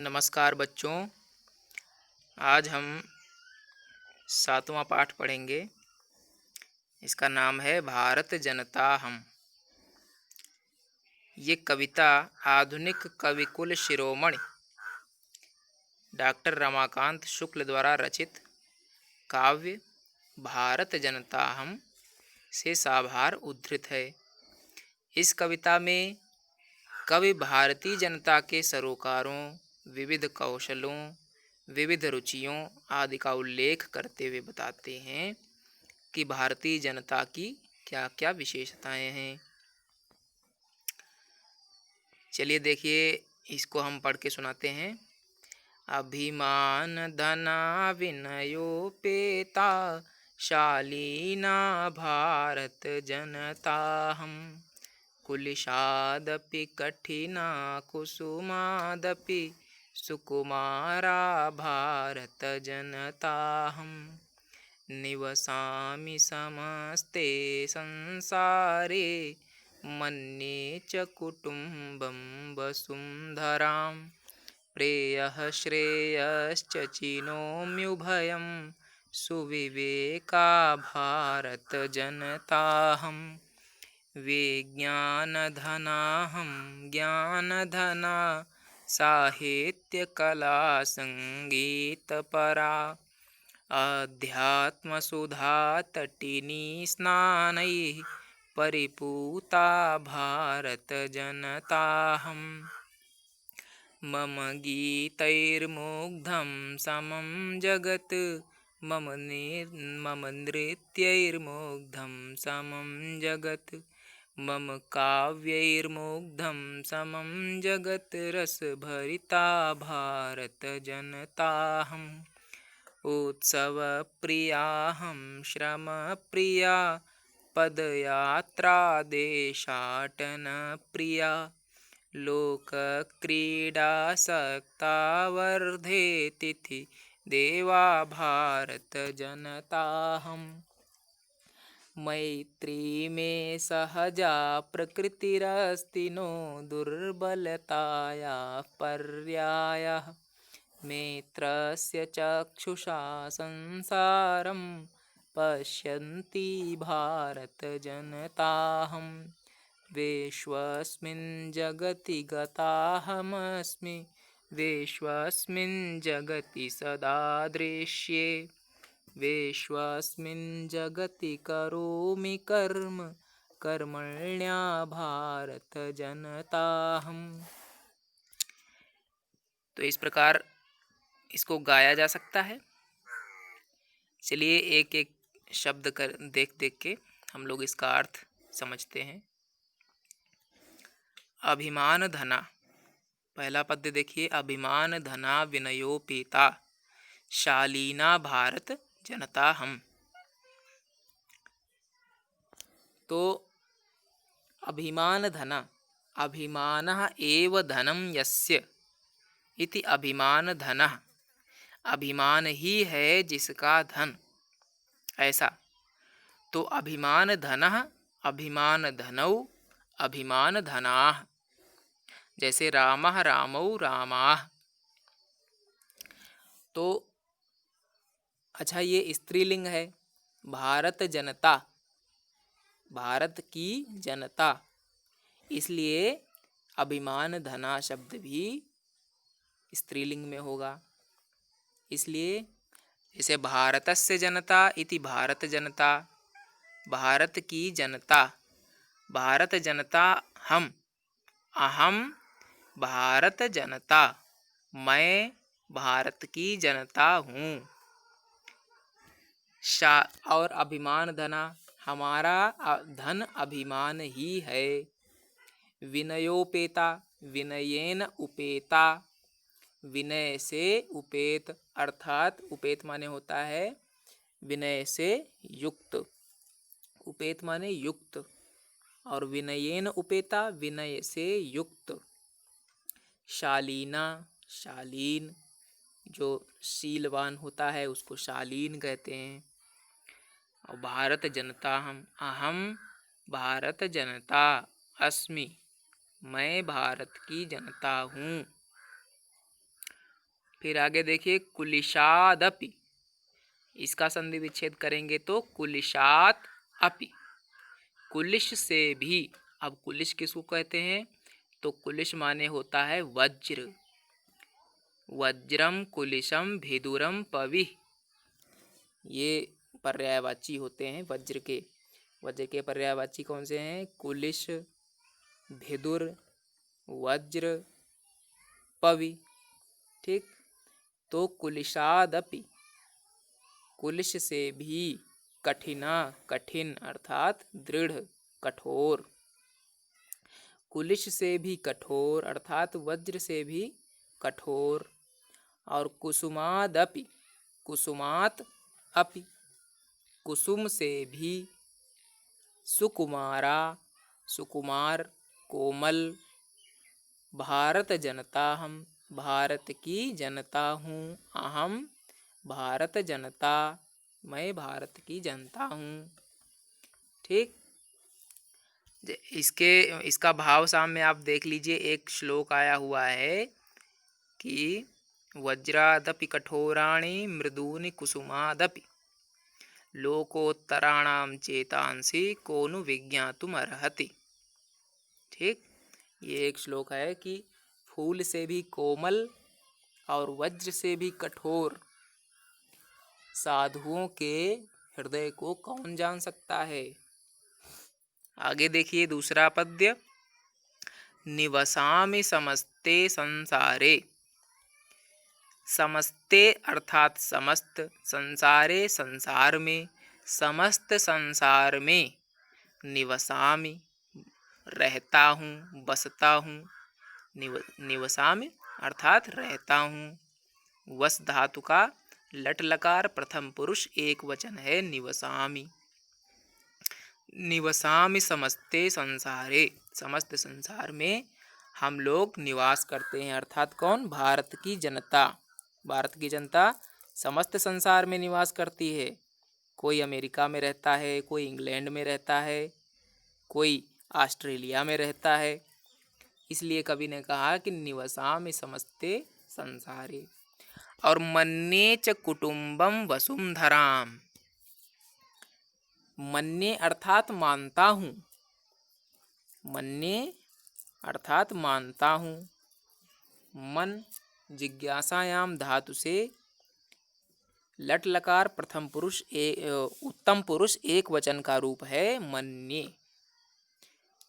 नमस्कार बच्चों। आज हम 7वां पाठ पढ़ेंगे। इसका नाम है भारत जनता हम। ये कविता आधुनिक कविकुल शिरोमणि डॉक्टर रमाकांत शुक्ल द्वारा रचित काव्य भारत जनता हम से साभार उद्धृत है। इस कविता में कवि भारतीय जनता के सरोकारों, विविध कौशलों, विविध रुचियों आदि का उल्लेख करते हुए बताते हैं कि भारतीय जनता की क्या क्या विशेषताएं हैं। चलिए देखिए, इसको हम पढ़ के सुनाते हैं। अभिमान धना विनयोपेता शालीना भारत जनता हम। कुलिशादपि कठिना कुसुमादपि सुकुमारा भारत जनता हम। निवसामि समस्ते संसारे मन्ये च कुटुम्बं वसुन्धरां। प्रेयः श्रेयश्च चिनोम्युभयं सुविवेका भारत जनता हम। विज्ञानधनाहं ज्ञानधना साहित्यकला संगीतपरा। अध्यात्मसुधा तटिनी स्नानैः परिपूता भारत जनता हम। मम गीतैर्मुग्धं समं जगत् मम नृत्यैर्मुग्धं समं जगत्। मम काव्यैर्मुग्धं समं जगत् रसभरिता भारत जनता हम। उत्सवप्रियाहं श्रमप्रिया पदयात्रादेशाटनप्रिया। लोकक्रीडासक्ता वर्धेतिथि देवा भारत जनता हम। मैत्री में सहजा प्रकृतिरस्ति नो दुर्बलताया पर्यायः। मित्रस्य चक्षुषा संसारं पश्यन्ति भारत जनता हम। विश्वस्मिन् जगति गताहमस्मि विश्वस्मिन् जगति सदा दृश्ये। विश्वस्मिन् जगति करोमि कर्म कर्मण्या भारत जनता हम। तो इस प्रकार इसको गाया जा सकता है। चलिए एक एक शब्द कर देख देख के हम लोग इसका अर्थ समझते हैं। अभिमान धना, पहला पद्य देखिए। अभिमान धना विनयोपेता शालीना भारत जनता हम। तो अभिमान धना, अभिमानः एव धनं यस्य इति अभिमान धनः, अभिमान ही है जिसका धन, ऐसा। तो अभिमान धनः, अभिमान धनौ, अभिमान धनाः। जैसे रामः रामौ रामाः। तो अच्छा, ये स्त्रीलिंग है। भारत जनता, भारत की जनता, इसलिए अभिमान धना शब्द भी स्त्रीलिंग में होगा। इसलिए जैसे भारतस्य जनता इति भारत जनता, भारत की जनता, भारत जनता हम, अहम भारत जनता, मैं भारत की जनता हूँ। और अभिमान धना, हमारा धन अभिमान ही है। विनयोपेता, विनयेन उपेता, विनय से उपेत, अर्थात उपेत माने होता है विनय से युक्त, उपेत माने युक्त, और विनयेन उपेता विनय से युक्त। शालीना, शालीन, जो शीलवान होता है उसको शालीन कहते हैं। और भारत जनता हम, अहम भारत जनता अस्मि, मैं भारत की जनता हूँ। फिर आगे देखिए कुलिशादपि, इसका संधि विच्छेद करेंगे तो कुलिशात अपि, कुलिश से भी। अब कुलिश किसको कहते हैं? तो कुलिश माने होता है वज्र, वज्रम कुलिशम भिदुरम पवि, ये पर्यायवाची होते हैं वज्र के। वज्र के पर्यायवाची कौन से हैं? कुलिश, भिदुर, वज्र, पवि। ठीक, तो कुलिशादपि, कुलिश से भी, कठिना, कठिन अर्थात दृढ़, कठोर, कुलिश से भी कठोर अर्थात वज्र से भी कठोर। और कुसुमादपि, कुसुमात अपि, कुसुम से भी, सुकुमारा, सुकुमार, कोमल, भारत जनता हम, भारत की जनता हूँ, अहम भारत जनता, मैं भारत की जनता हूँ। ठीक, इसका भाव सामने आप देख लीजिए। एक श्लोक आया हुआ है कि वज्रादपि कठोराणि मृदूनि कुसुमादपि लोकोत्तराणाम चेतांसि को नु विज्ञातुम अर्हति। ठीक, ये एक श्लोक है कि फूल से भी कोमल और वज्र से भी कठोर साधुओं के हृदय को कौन जान सकता है। आगे देखिए दूसरा पद्य, निवसामि समस्ते संसारे, समस्ते अर्थात समस्त, संसारे संसार में, समस्त संसार में, निवसामि रहता हूँ, बसता हूँ, निवसामि अर्थात रहता हूँ। वस धातु का लट लकार प्रथम पुरुष एक वचन है निवसामि। निवसामि समस्ते संसारे, समस्त संसार में हम लोग निवास करते हैं, अर्थात कौन? भारत की जनता। भारत की जनता समस्त संसार में निवास करती है। कोई अमेरिका में रहता है, कोई इंग्लैंड में रहता है, कोई ऑस्ट्रेलिया में रहता है। इसलिए कवि ने कहा कि निवसामि समस्ते संसारे। और मन्ये च कुटुम्बम वसुंधराम, मन्ये अर्थात मानता हूँ, मन्ये अर्थात मानता हूँ। मन जिज्ञासायाम धातु से लट लकार प्रथम पुरुष उत्तम पुरुष एक वचन का रूप है मन्ये।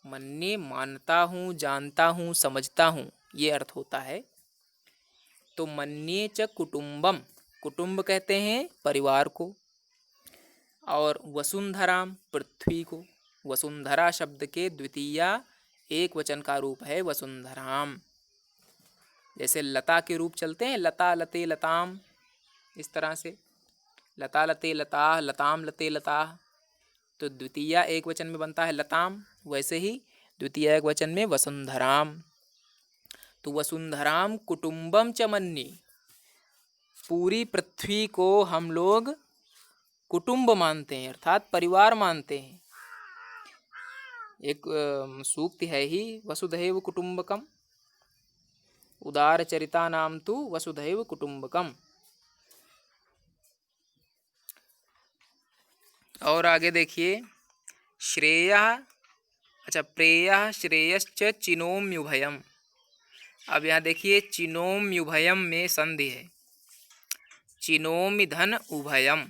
मन्ये मानता हूँ, जानता हूँ, समझता हूँ, ये अर्थ होता है। तो मन्ये च कुटुम्बम, कुटुंब कहते हैं परिवार को, और वसुंधराम पृथ्वी को। वसुंधरा शब्द के द्वितीया एक वचन का रूप है वसुंधराम। जैसे लता के रूप चलते हैं, लता लते लताम, इस तरह से लता लते लता, लताम लते लता, तो द्वितीया एक वचन में बनता है लताम, वैसे ही द्वितीया एक वचन में वसुंधराम। तो वसुंधराम कुटुंबम च मन्ये, पूरी पृथ्वी को हम लोग कुटुंब मानते हैं अर्थात परिवार मानते हैं। एक सूक्ति है ही, वसुधैव कुटुंबकम, उदार चरिता नाम तु वसुधैव कुटुंबकम। और आगे देखिए श्रेयः, अच्छा प्रेयः श्रेयश्च चिनोम्युभयम। अब यहाँ देखिए चिनोम्युभयम में संधि है, चिनोमि धन उभयम,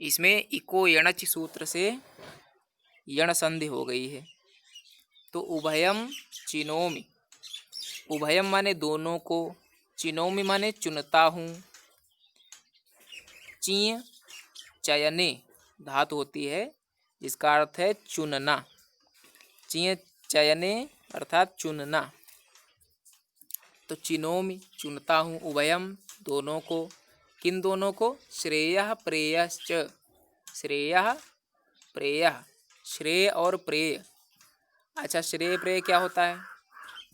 इसमें इको यणच सूत्र से यण संधि हो गई है। तो उभयम चिनोमि, उभयम माने दोनों को, चिनोमि माने चुनता हूँ, चीय चयने धातु होती है जिसका अर्थ है चुनना, चीय चयने अर्थात चुनना। तो चिनोमि चुनता हूँ, उभयम दोनों को, किन दोनों को? श्रेयः प्रेयश्च, श्रेयः प्रेयः, श्रेय और प्रेय। अच्छा श्रेय प्रेय क्या होता है?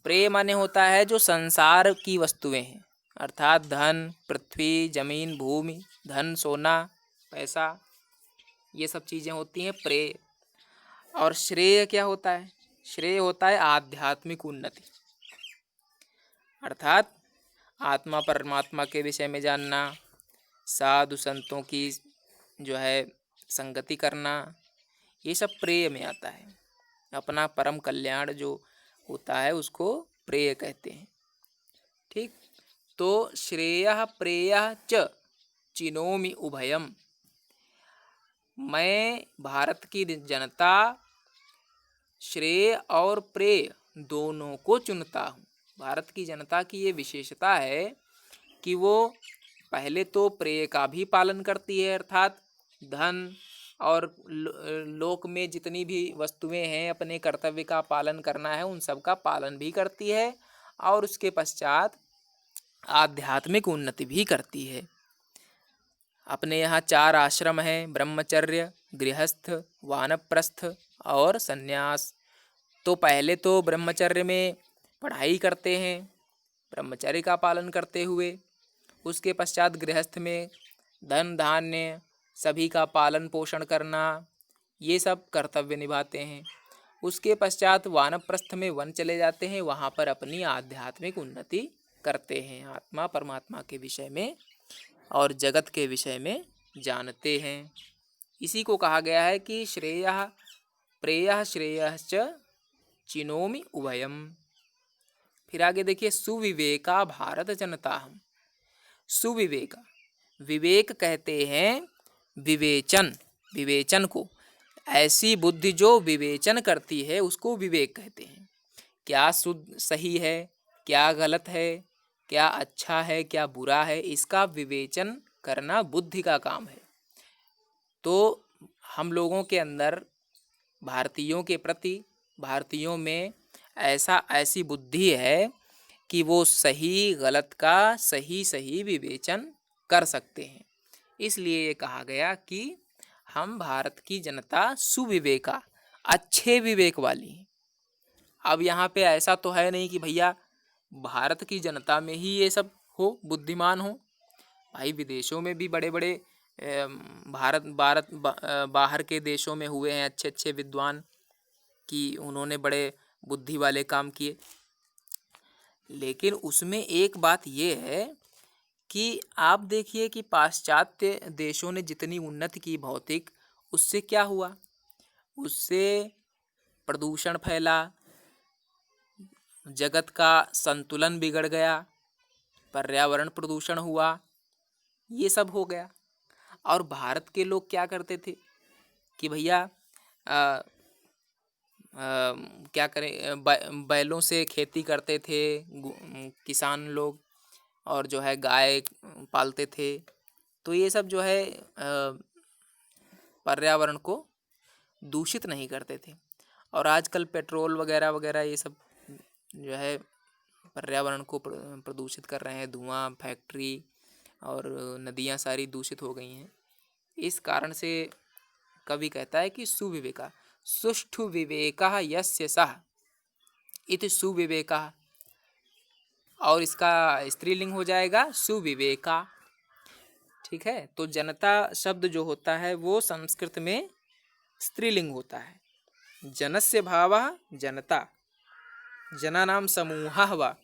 प्रेय माने होता है जो संसार की वस्तुएं हैं, अर्थात धन, पृथ्वी, जमीन, भूमि, धन, सोना, पैसा, ये सब चीज़ें होती हैं प्रेय। और श्रेय क्या होता है? श्रेय होता है आध्यात्मिक उन्नति, अर्थात आत्मा परमात्मा के विषय में जानना, साधु संतों की जो है संगति करना, ये सब प्रेय में आता है। अपना परम कल्याण जो होता है उसको प्रेय कहते हैं। ठीक, तो श्रेयः प्रेयः च चिनोमि उभयम, मैं भारत की जनता श्रेय और प्रेय दोनों को चुनता हूँ। भारत की जनता की ये विशेषता है कि वो पहले तो प्रेय का भी पालन करती है, अर्थात धन और लोक में जितनी भी वस्तुएं हैं अपने कर्तव्य का पालन करना है उन सब का पालन भी करती है, और उसके पश्चात आध्यात्मिक उन्नति भी करती है। अपने यहाँ 4 आश्रम हैं, ब्रह्मचर्य, गृहस्थ, वानप्रस्थ और संन्यास। तो पहले तो ब्रह्मचर्य में पढ़ाई करते हैं ब्रह्मचर्य का पालन करते हुए, उसके पश्चात गृहस्थ में धन धान्य सभी का पालन पोषण करना, ये सब कर्तव्य निभाते हैं। उसके पश्चात वानप्रस्थ में वन चले जाते हैं, वहाँ पर अपनी आध्यात्मिक उन्नति करते हैं, आत्मा परमात्मा के विषय में और जगत के विषय में जानते हैं। इसी को कहा गया है कि श्रेयः प्रेयः श्रेयश्च चिनोमि उभयम। फिर आगे देखिए, सुविवेका भारत जनता हम। सुविवेका, विवेक कहते हैं विवेचन, विवेचन को, ऐसी बुद्धि जो विवेचन करती है उसको विवेक कहते हैं। क्या शुद्ध सही है, क्या गलत है, क्या अच्छा है, क्या बुरा है, इसका विवेचन करना बुद्धि का काम है। तो हम लोगों के अंदर, भारतीयों के प्रति, भारतीयों में ऐसी बुद्धि है कि वो सही गलत का सही विवेचन कर सकते हैं। इसलिए ये कहा गया कि हम भारत की जनता सुविवेका, अच्छे विवेक वाली है। अब यहाँ पे ऐसा तो है नहीं कि भैया भारत की जनता में ही ये सब हो, बुद्धिमान हो। भाई विदेशों में भी बड़े बड़े बाहर के देशों में हुए हैं अच्छे अच्छे विद्वान कि उन्होंने बड़े बुद्धि वाले काम किए। लेकिन उसमें एक बात ये है कि आप देखिए कि पाश्चात्य देशों ने जितनी उन्नति की भौतिक, उससे क्या हुआ? उससे प्रदूषण फैला, जगत का संतुलन बिगड़ गया, पर्यावरण प्रदूषण हुआ, ये सब हो गया। और भारत के लोग क्या करते थे कि भैया क्या करें, बैलों से खेती करते थे किसान लोग, और जो है गाय पालते थे। तो ये सब जो है पर्यावरण को दूषित नहीं करते थे। और आजकल पेट्रोल वगैरह वगैरह ये सब जो है पर्यावरण को प्रदूषित कर रहे हैं, धुआं, फैक्ट्री और नदियाँ सारी दूषित हो गई हैं। इस कारण से कवि कहता है कि सुविवेका, सुष्ठु विवेकः यस्य सः इति सुविवेकः, और इसका स्त्रीलिंग हो जाएगा सुविवेका। ठीक है, तो जनता शब्द जो होता है वो संस्कृत में स्त्रीलिंग होता है। जनस्य भावः जनता, जना नाम समूहः वा।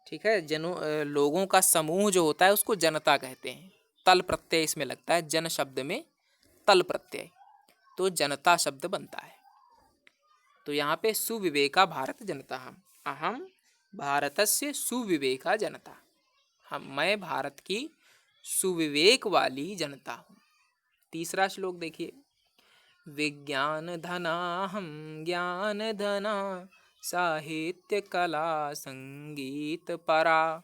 ठीक है, लोगों का समूह जो होता है उसको जनता कहते हैं। तल प्रत्यय इसमें लगता है, जन शब्द में तल प्रत्यय, तो जनता शब्द बनता है। तो यहाँ पे सुविवेका भारत जनता हम, अहम भारतस्य सुविवेका जनता, मैं भारत की सुविवेक वाली जनता हूँ। तीसरा श्लोक देखिए, विज्ञान धनाहम ज्ञान धना साहित्य कला संगीत परा।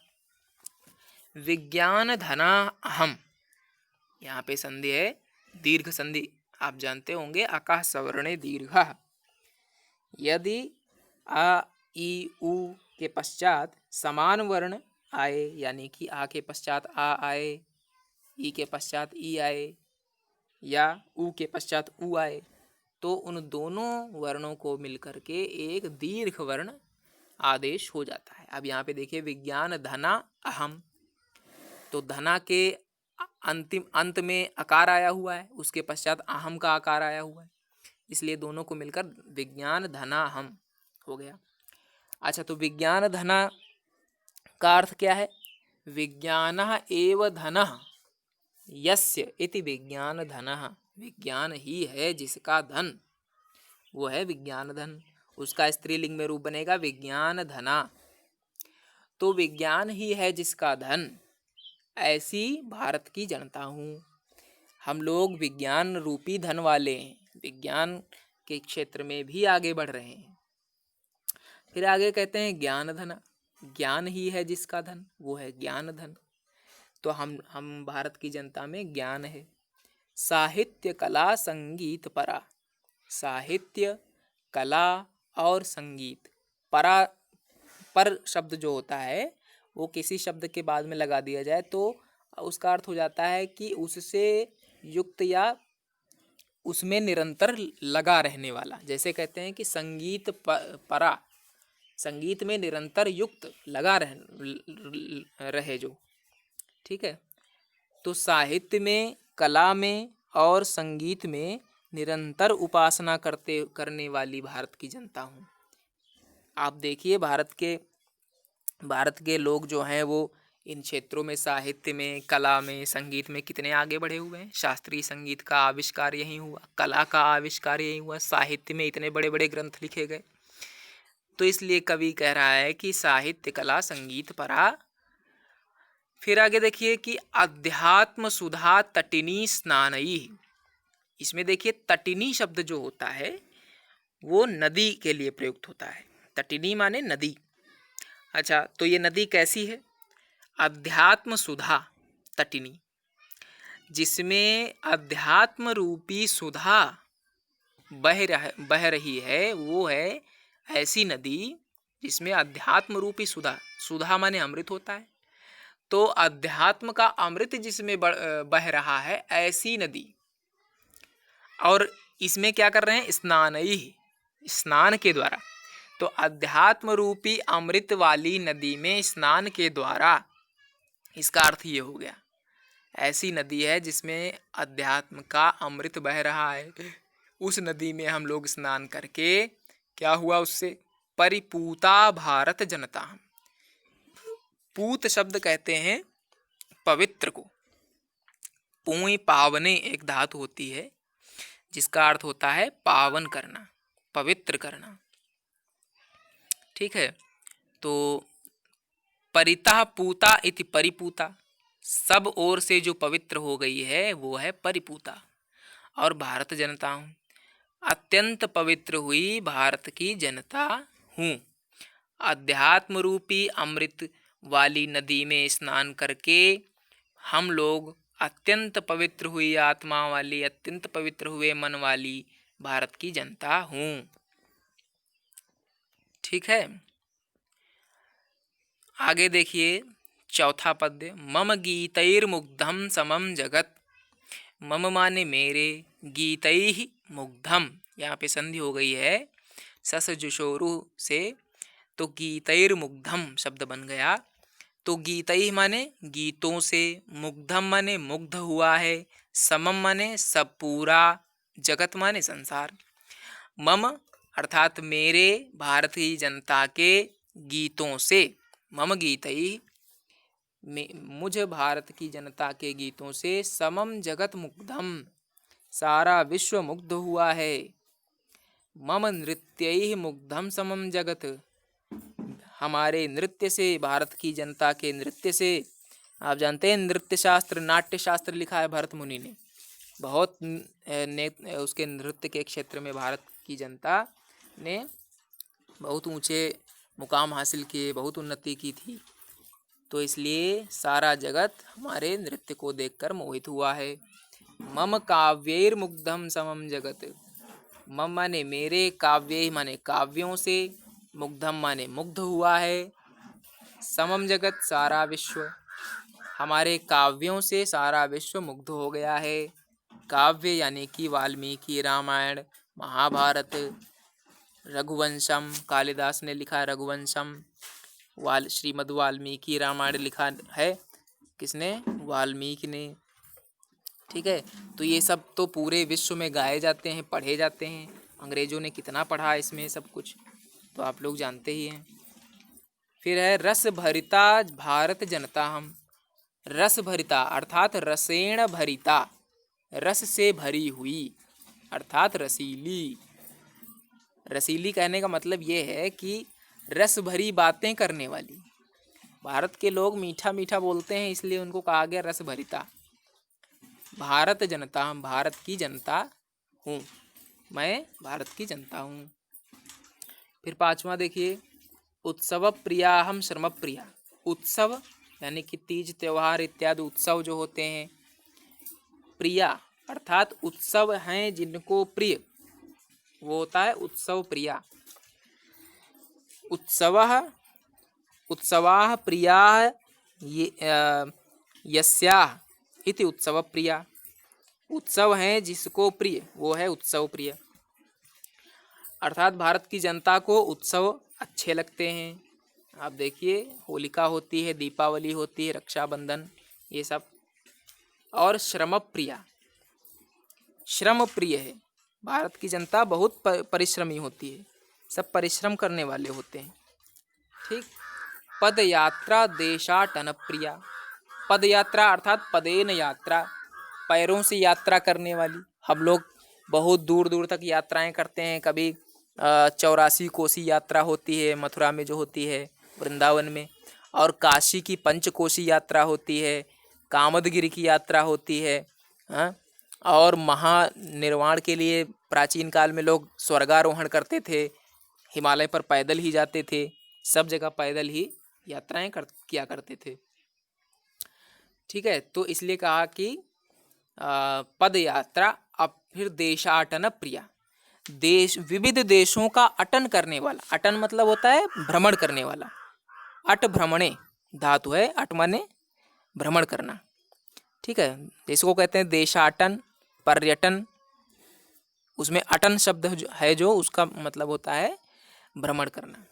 विज्ञान धना अहम, यहाँ पे संधि है दीर्घ संधि, आप जानते होंगे अकाः सवर्णे दीर्घः। यदि आ ई उ के पश्चात समान वर्ण आए, यानी कि आ के पश्चात आ आए, ई के पश्चात ई आए, या उ के पश्चात उ आए, तो उन दोनों वर्णों को मिलकर के एक दीर्घ वर्ण आदेश हो जाता है। अब यहाँ पे देखिए, विज्ञान धना अहम, तो धना के अंतिम अंत में आकार आया हुआ है, उसके पश्चात अहम का आकार आया हुआ है, इसलिए दोनों को मिलकर विज्ञान धना अहम हो गया। अच्छा, तो विज्ञान धना का अर्थ क्या है? विज्ञानः एव धनः यस्य इति विज्ञान धनः। विज्ञान ही है जिसका धन, वो है विज्ञान धन। उसका स्त्रीलिंग में रूप बनेगा विज्ञान धना। तो विज्ञान ही है जिसका धन, ऐसी भारत की जनता हूँ। हम लोग विज्ञान रूपी धन वाले हैं, विज्ञान के क्षेत्र में भी आगे बढ़ रहे हैं। फिर आगे कहते हैं ज्ञान धन। ज्ञान ही है जिसका धन, वो है ज्ञान धन। तो हम भारत की जनता में ज्ञान है। साहित्य कला संगीत परा। साहित्य कला और संगीत, परा पर शब्द जो होता है वो किसी शब्द के बाद में लगा दिया जाए तो उसका अर्थ हो जाता है कि उससे युक्त या उसमें निरंतर लगा रहने वाला। जैसे कहते हैं कि संगीत परा, संगीत में निरंतर युक्त लगा रहे जो, ठीक है। तो साहित्य में, कला में और संगीत में निरंतर उपासना करने वाली भारत की जनता हूँ। आप देखिए भारत के लोग जो हैं वो इन क्षेत्रों में, साहित्य में, कला में, संगीत में कितने आगे बढ़े हुए हैं। शास्त्रीय संगीत का आविष्कार यहीं हुआ, कला का आविष्कार यहीं हुआ, साहित्य में इतने बड़े बड़े ग्रंथ लिखे गए। तो इसलिए कवि कह रहा है कि साहित्य कला संगीत परा। फिर आगे देखिए कि अध्यात्म सुधा तटिनी स्नानई। इसमें देखिए तटिनी शब्द जो होता है वो नदी के लिए प्रयुक्त होता है। तटिनी माने नदी। अच्छा, तो ये नदी कैसी है? अध्यात्म सुधा तटिनी, जिसमें अध्यात्म रूपी सुधा बह रही है, वो है ऐसी नदी जिसमें अध्यात्म रूपी सुधा, सुधा माने अमृत होता है, तो अध्यात्म का अमृत जिसमें बह रहा है, ऐसी नदी। और इसमें क्या कर रहे हैं? स्नान ही, स्नान के द्वारा। तो अध्यात्म रूपी अमृत वाली नदी में स्नान के द्वारा, इसका अर्थ ये हो गया ऐसी नदी है जिसमें अध्यात्म का अमृत बह रहा है। उस नदी में हम लोग स्नान करके क्या हुआ? उससे परिपूता भारत जनता। पूत शब्द कहते हैं पवित्र को। पूई पावने एक धातु होती है जिसका अर्थ होता है पावन करना, पवित्र करना, ठीक है। तो परितः पूता इति परिपूता, सब ओर से जो पवित्र हो गई है वो है परिपूता। और भारत जनता हूँ, अत्यंत पवित्र हुई भारत की जनता हूँ। अध्यात्म रूपी अमृत वाली नदी में स्नान करके हम लोग अत्यंत पवित्र हुई आत्मा वाली, अत्यंत पवित्र हुए मन वाली भारत की जनता हूँ, ठीक है। आगे देखिए चौथा पद्य, मम गीतैर्मुग्धम समम जगत। मम माने मेरे, गीतैहि मुग्धम, यहाँ पे संधि हो गई है सस जुशोरु से, तो गीतैर्मुग्धम शब्द बन गया। तो गीतैहि माने गीतों से, मुग्धम माने मुग्ध हुआ है, समम माने सब पूरा, जगत माने संसार। मम अर्थात मेरे, भारतीय जनता के गीतों से, मम गीतैहि मुझ भारत की जनता के गीतों से, समम जगत मुग्धम सारा विश्व मुग्ध हुआ है। मम नृत्यैहि मुग्धम समम जगत, हमारे नृत्य से, भारत की जनता के नृत्य से। आप जानते हैं नृत्य शास्त्र, नाट्य शास्त्र लिखा है भरत मुनि ने। बहुत उसके नृत्य के क्षेत्र में भारत की जनता ने बहुत ऊंचे मुकाम हासिल किए, बहुत उन्नति की थी। तो इसलिए सारा जगत हमारे नृत्य को देखकर मोहित हुआ है। मम काव्यैर्मुग्धम समम जगत, मम माने मेरे, काव्य माने काव्यों से, मुग्धम माने मुग्ध हुआ है, समम जगत सारा विश्व, हमारे काव्यों से सारा विश्व मुग्ध हो गया है। काव्य यानी कि वाल्मीकि रामायण, महाभारत, रघुवंशम, कालिदास ने लिखा रघुवंशम, श्रीमद् वाल्मीकि रामायण लिखा है किसने? वाल्मीकि ने, ठीक है। तो ये सब तो पूरे विश्व में गाए जाते हैं, पढ़े जाते हैं। अंग्रेजों ने कितना पढ़ा इसमें सब कुछ, तो आप लोग जानते ही हैं। फिर है रस भरिता भारत जनता हम। रस भरिता अर्थात रसेण भरिता, रस से भरी हुई अर्थात रसीली। रसीली कहने का मतलब ये है कि रस भरी बातें करने वाली। भारत के लोग मीठा मीठा बोलते हैं, इसलिए उनको कहा गया रस भरिता। भारत जनता हम भारत की जनता हूँ, मैं भारत की जनता हूँ। फिर पांचवा देखिए, उत्सव प्रिया हम श्रम प्रिया। उत्सव यानी कि तीज त्योहार इत्यादि उत्सव जो होते हैं, प्रिया अर्थात उत्सव हैं जिनको प्रिय, वो होता है उत्सव प्रिया। उत्सवः उत्सवाः प्रियाः यस्याः इति उत्सव प्रिया। उत्सव हैं जिसको प्रिय, वो है उत्सव प्रिय। अर्थात भारत की जनता को उत्सव अच्छे लगते हैं। आप देखिए, होलिका होती है, दीपावली होती है, रक्षाबंधन, ये सब। और श्रम प्रिया, श्रम प्रिय है। भारत की जनता बहुत परिश्रमी होती है, सब परिश्रम करने वाले होते हैं। ठीक। पद यात्रा देशाटन प्रिया। पद यात्रा अर्थात पदेन यात्रा, पैरों से यात्रा करने वाली। हम लोग बहुत दूर दूर तक यात्राएं करते हैं। कभी 84 कोसी यात्रा होती है मथुरा में जो होती है, वृंदावन में। और काशी की पंचकोशी यात्रा होती है, कामदगिरि की यात्रा होती है। हाँ। और महानिर्वाण के लिए प्राचीन काल में लोग स्वर्गारोहण करते थे, हिमालय पर पैदल ही जाते थे, सब जगह पैदल ही यात्राएं किया करते थे। ठीक है, तो इसलिए कहा कि पद यात्रा। अब फिर देशाटन प्रिया, देश विविध देशों का अटन करने वाला। अटन मतलब होता है भ्रमण करने वाला। अट भ्रमणे धातु है, अट माने भ्रमण करना। ठीक है, इसको कहते हैं देशाटन, पर्यटन। उसमें अटन शब्द है जो उसका मतलब होता है भ्रमण करना।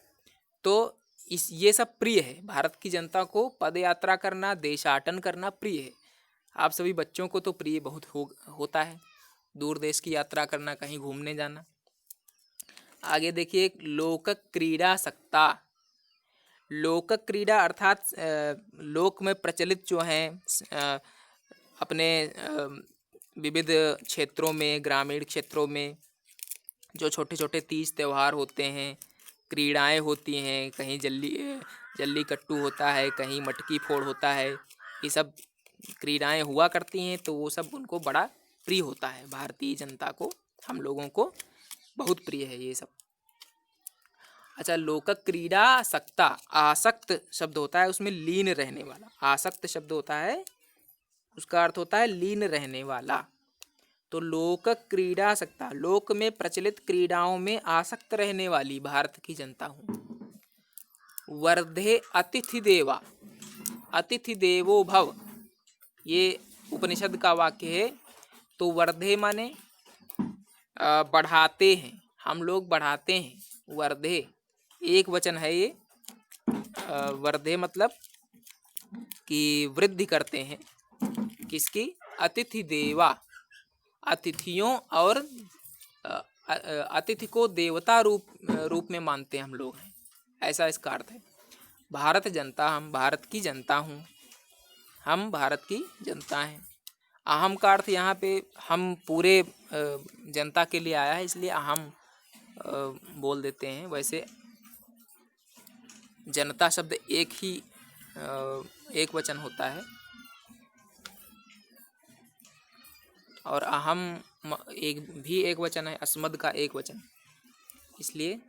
तो ये सब प्रिय है। भारत की जनता को पद यात्रा करना, देशाटन करना प्रिय है। आप सभी बच्चों को तो प्रिय बहुत होता है, दूर देश की यात्रा करना, कहीं घूमने जाना। आगे देखिए, लोक क्रीड़ा सक्ता। लोक क्रीड़ा अर्थात लोक में प्रचलित जो हैं अपने विविध क्षेत्रों में, ग्रामीण क्षेत्रों में जो छोटे छोटे तीज त्यौहार होते हैं, क्रीड़ाएं होती हैं, कहीं जल्लीकट्टू होता है, कहीं मटकी फोड़ होता है, ये सब क्रीड़ाएं हुआ करती हैं, तो वो सब उनको बड़ा प्रिय होता है। भारतीय जनता को, हम लोगों को बहुत प्रिय है ये सब। अच्छा, लोक क्रीड़ा सक्ता, आसक्त शब्द होता है, उसमें लीन रहने वाला। आसक्त शब्द होता है, उसका अर्थ होता है लीन रहने वाला। तो लोक क्रीड़ा सक्ता, लोक में प्रचलित क्रीड़ाओं में आसक्त रहने वाली भारत की जनता हूँ। वर्धे अतिथि देवा, अतिथि देवो भव, ये उपनिषद का वाक्य है। तो वर्धे माने बढ़ाते हैं, हम लोग बढ़ाते हैं। वर्धे एक वचन है ये। वर्धे मतलब कि वृद्धि करते हैं, किसकी? अतिथि देवा, अतिथियों। और अतिथि को देवता रूप में मानते हैं हम लोग हैं, ऐसा इसका अर्थ है। भारत जनता, हम भारत की जनता हूँ, हम भारत की जनता हैं। अहम का अर्थ यहाँ पे हम पूरे जनता के लिए आया है, इसलिए अहम बोल देते हैं। वैसे जनता शब्द एक वचन होता है, और अहम एक वचन है, अस्मद का एक वचन। इसलिए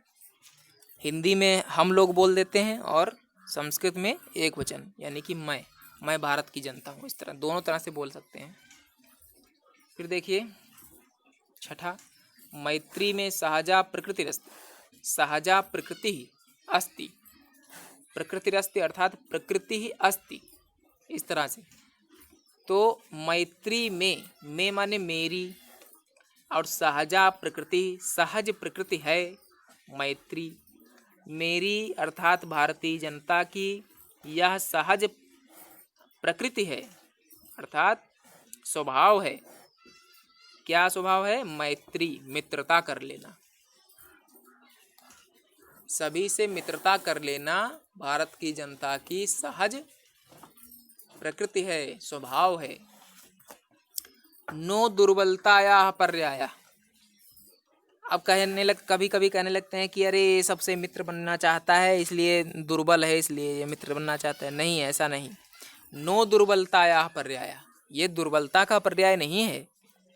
हिंदी में हम लोग बोल देते हैं और संस्कृत में एक वचन, यानी कि मैं भारत की जनता हूँ। इस तरह दोनों तरह से बोल सकते हैं। फिर देखिए छठा, मैत्री में सहजा प्रकृतिरस्ति। सहजा प्रकृति अस्ति, प्रकृतिरस्ति अर्थात प्रकृति ही अस्ति, इस तरह से। तो मैत्री में माने मेरी, और सहजा प्रकृति, सहज प्रकृति है मैत्री। मेरी अर्थात भारतीय जनता की यह सहज प्रकृति है, अर्थात स्वभाव है। क्या स्वभाव है? मैत्री, मित्रता कर लेना। सभी से मित्रता कर लेना भारत की जनता की सहज प्रकृति है, स्वभाव है। नो दुर्बलताया पर्याया। अब कभी कभी कहने लगते हैं कि अरे सबसे मित्र बनना चाहता है इसलिए दुर्बल है, इसलिए ये मित्र बनना चाहता है। नहीं, ऐसा नहीं। नो दुर्बलताया पर्याया, ये दुर्बलता का पर्याय नहीं है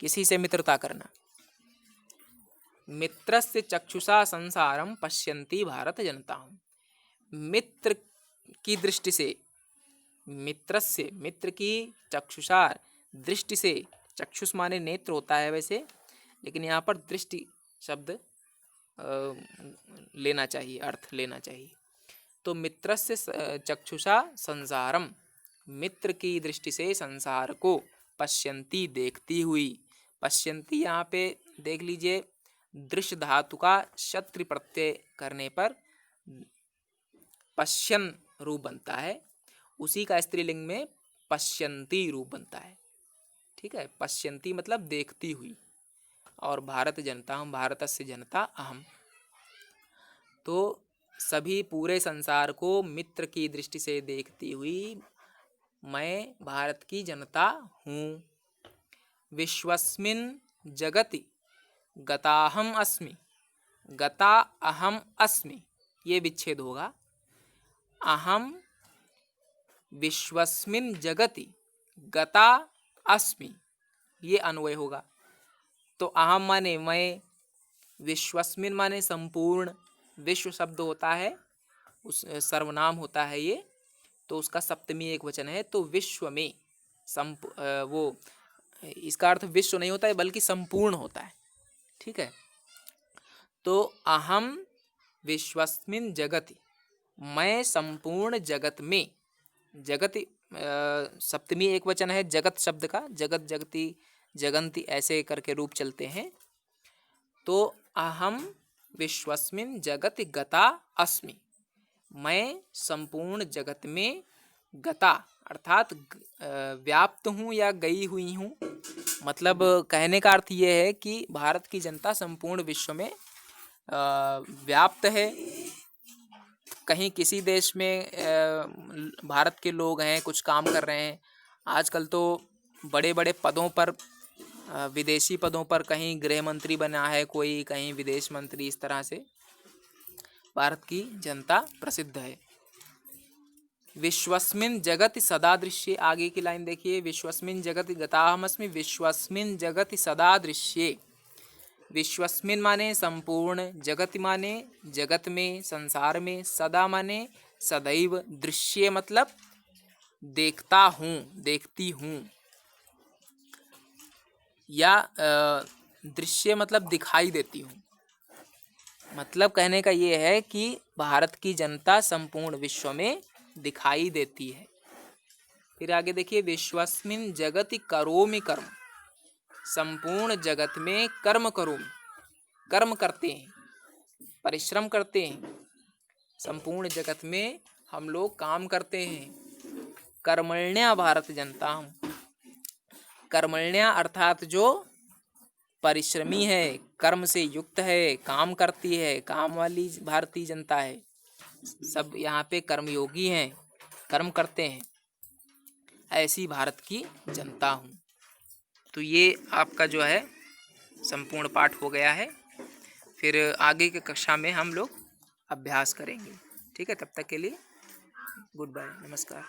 किसी से मित्रता करना। मित्रस्य चक्षुषा संसारम पश्यन्ति भारत जनता। मित्र की दृष्टि से, मित्रस्य, मित्र की चक्षुषा दृष्टि से, चक्षुष माने नेत्र होता है वैसे, लेकिन यहाँ पर दृष्टि शब्द लेना चाहिए, अर्थ लेना चाहिए। तो मित्रस्य चक्षुषा संसारम, मित्र की दृष्टि से संसार को, पश्यन्ति देखती हुई। पश्यन्ति यहाँ पे देख लीजिए, दृश्य धातु का शत्रु प्रत्यय करने पर पश्यन रूप बनता है, उसी का स्त्रीलिंग में पश्यन्ति रूप बनता है। ठीक है, पश्यन्ति मतलब देखती हुई, और भारत जनता, हम भारतस्य जनता अहम। तो सभी पूरे संसार को मित्र की दृष्टि से देखती हुई मैं भारत की जनता हूँ। विश्वस्मिन् जगति गताहम अस्मि, गता अहम अस्मि, ये विच्छेद होगा। अहम विश्वस्मिन् जगति गता अस्मि, ये अन्वय होगा। तो अहम माने मैं, विश्वस्मिन माने संपूर्ण, विश्व शब्द होता है, उस सर्वनाम होता है ये, तो उसका सप्तमी एक वचन है। तो विश्व में वो, इसका अर्थ विश्व नहीं होता है बल्कि संपूर्ण होता है। ठीक है, तो अहम विश्वस्मिन जगति, मैं संपूर्ण जगत में, जगति सप्तमी एक वचन है जगत शब्द का, जगत जगति जगंती ऐसे करके रूप चलते हैं। तो अहम विश्वस्मिन जगति गता अस्मि, मैं संपूर्ण जगत में गता अर्थात व्याप्त हूँ या गई हुई हूँ। मतलब कहने का अर्थ ये है कि भारत की जनता संपूर्ण विश्व में व्याप्त है। कहीं किसी देश में भारत के लोग हैं, कुछ काम कर रहे हैं। आजकल तो बड़े बड़े पदों पर, विदेशी पदों पर, कहीं गृह मंत्री बना है कोई, कहीं विदेश मंत्री, इस तरह से भारत की जनता प्रसिद्ध है। विश्वस्मिन जगति सदा दृश्ये, आगे की लाइन देखिए, विश्वस्मिन जगति गताहमस्मि, विश्वस्मिन जगति सदा दृश्ये। विश्वस्मिन माने संपूर्ण, जगति माने जगत में, संसार में, सदा माने सदैव, दृश्य मतलब देखता हूँ, देखती हूँ, या दृश्य मतलब दिखाई देती हूँ। मतलब कहने का ये है कि भारत की जनता संपूर्ण विश्व में दिखाई देती है। फिर आगे देखिए, विश्वस्मिन जगति करोमि कर्म, संपूर्ण जगत में कर्म करोमि, कर्म करते हैं, परिश्रम करते हैं। संपूर्ण जगत में हम लोग काम करते हैं। कर्मण्या भारत जनता हूँ, कर्मण्या अर्थात जो परिश्रमी है, कर्म से युक्त है, काम करती है, काम वाली भारतीय जनता है। सब यहाँ पे कर्मयोगी हैं, कर्म करते हैं, ऐसी भारत की जनता हूँ। तो ये आपका जो है संपूर्ण पाठ हो गया है। फिर आगे की कक्षा में हम लोग अभ्यास करेंगे। ठीक है, तब तक के लिए गुड बाय, नमस्कार।